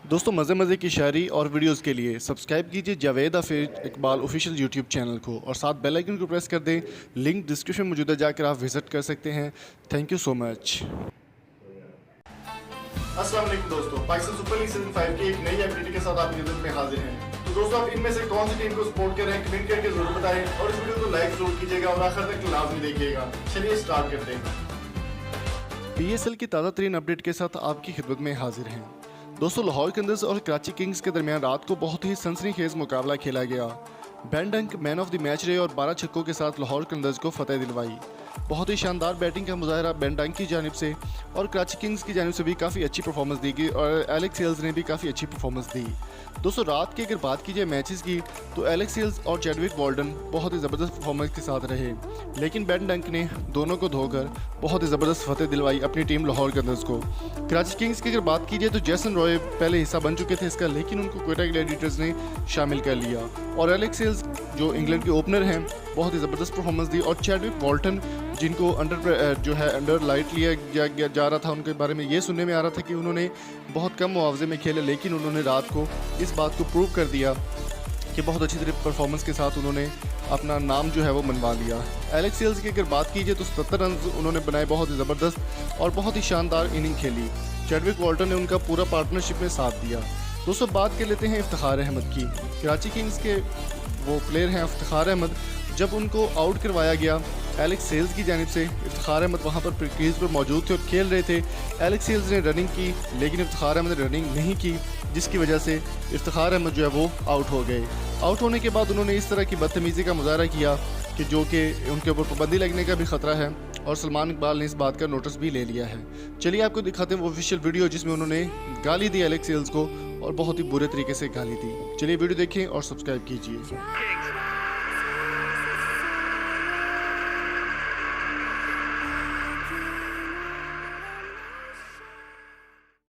दोस्तों मज़े मज़े की शायरी और वीडियोस के लिए सब्सक्राइब कीजिए Javed Hafeez Iqbal official YouTube channel को और साथ बेल आइकन को प्रेस कर दें। लिंक डिस्क्रिप्शन में मौजूद है, जाकर आप विजिट कर सकते हैं। Thank you so much. अस्सलाम वालेकुम दोस्तों, पाकिस्तान सुपर लीग सीजन 5 की एक नई अपडेट के साथ आपकी खिदमत में हाजिर हैं। तो दोस्तों आप इनमें से कौन सी टीम को सपोर्ट कर रहे हैं कमेंट करके जरूर बताएं और इस वीडियो को लाइक जरूर कीजिएगा और आखिर तक लाजमी देखिएगा। चलिए स्टार्ट करते हैं। PSL की ताज़ा तरीन अपडेट के साथ आपकी खिदमत में हाजिर हैं। दोस्तों लाहौर कंदर्स और कराची किंग्स के दरमियान रात को बहुत ही सनसनीखेज मुकाबला खेला गया। बेन डंक मैन ऑफ द मैच रहे और 12 छक्कों के साथ लाहौर कंदर्स को फतेह दिलवाई। बहुत ही शानदार बैटिंग का मुजाहरा बेन डंक की जानिब से और कराची किंग्स की जानिब से भी काफ़ी अच्छी परफॉर्मेंस दी गई और एलेक्स हेल्स ने भी काफ़ी अच्छी परफॉर्मेंस दी। दोस्तों रात की अगर बात की जाए मैचेस की तो एलेक्स हेल्स और चैडविक वॉल्डन बहुत ही ज़बरदस्त परफॉर्मेंस के साथ रहे, लेकिन बेन डंक ने दोनों को धोकर बहुत ही ज़बरदस्त फतेह दिलवाई अपनी टीम लाहौर कंदर्स को। कराची किंग्स की अगर बात की जाए तो जैसन रॉय पहले हिस्सा बन चुके थे इसका, लेकिन उनको क्वेटा ग्लैडिएटर्स ने शामिल कर लिया और एलेक्स हेल्स जो इंग्लैंड के ओपनर हैं बहुत ही ज़बरदस्त परफॉर्मेंस दी और चैडविक वॉल्टन जिनको अंडर लाइट लिया जा रहा था, उनके बारे में ये सुनने में आ रहा था कि उन्होंने बहुत कम मुआवजे में खेले, लेकिन उन्होंने रात को इस बात को प्रूव कर दिया कि बहुत अच्छी तरह परफॉर्मेंस के साथ उन्होंने अपना नाम जो है वो मनवा लिया। एलेक्स हेल्स की अगर बात की जाए तो 77 रन उन्होंने बनाए, बहुत ही ज़बरदस्त और बहुत ही शानदार इनिंग खेली। चैडविक वॉल्टन ने उनका पूरा पार्टनरशिप में साथ दिया। दोस्तों बात कर लेते हैं इफ्तिखार अहमद की। कराची किंग्स के वो प्लेयर हैं इफ्तिखार अहमद, जब उनको आउट करवाया गया एलेक्स हेल्स की जानिब से, इफ्तिखार अहमद वहाँ पर क्रीज पर मौजूद थे और खेल रहे थे। एलेक्स हेल्स ने रनिंग की लेकिन इफ्तिखार अहमद ने रनिंग नहीं की, जिसकी वजह से इफ्तिखार अहमद जो है वो आउट हो गए। आउट होने के बाद उन्होंने इस तरह की बदतमीज़ी का मुजाहरा किया कि जो कि उनके ऊपर पाबंदी लगने का भी ख़तरा है और सलमान इकबाल ने इस बात का नोटिस भी ले लिया है। चलिए आपको दिखाते हैं वो ऑफिशियल वीडियो जिसमें उन्होंने गाली दी एलेक्स हेल्स को और बहुत ही बुरे तरीके से गाली दी। चलिए वीडियो देखें और सब्सक्राइब कीजिए।